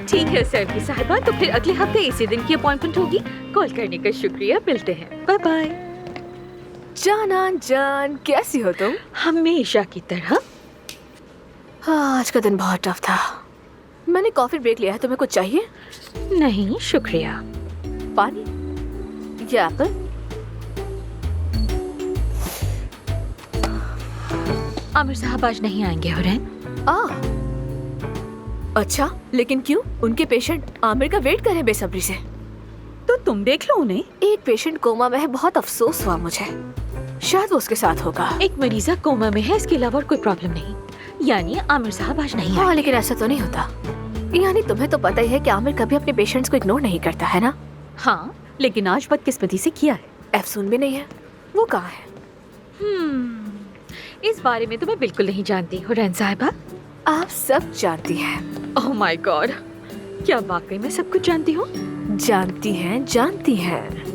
ठीक है सर्फी साहिबा, तो फिर अगले हफ्ते इसी दिन की अपॉइंटमेंट होगी। कॉल करने का शुक्रिया, मिलते हैं, बाय बाय। जान जान, कैसी हो तुम? हमेशा की तरह। हाँ, आज का दिन बहुत टफ था। मैंने कॉफी ब्रेक लिया है, तुम्हें कुछ चाहिए? नहीं शुक्रिया। पानी या एप्पल? आमिर साहब आज नहीं आएंगे हुरैन। अच्छा, लेकिन क्यों? उनके पेशेंट आमिर का वेट कर रहे हैं बेसब्री से। तो तुम देख लो उन्हें। एक पेशेंट कोमा में है, बहुत अफसोस हुआ मुझे। शायद वो उसके साथ होगा। एक मरीजा कोमा में है, इसके अलावा और कोई प्रॉब्लम नहीं। यानी आमिर साहब आज नहीं हाँ, आएंगे। लेकिन ऐसा तो नहीं होता। यानी तुम्हें तो पता ही है कि आमिर कभी अपने पेशेंट्स को इग्नोर नहीं करता है ना? हाँ, लेकिन आज बदकिस्मती से किया है। एफसून भी नहीं है। वो कहाँ है? इस बारे में तो मैं बिल्कुल नहीं जानती हुरैन साहिबा। आप सब जानती हैं। ओह माय गॉड, क्या वाकई में सब कुछ जानती हूँ? जानती हैं, जानती हैं।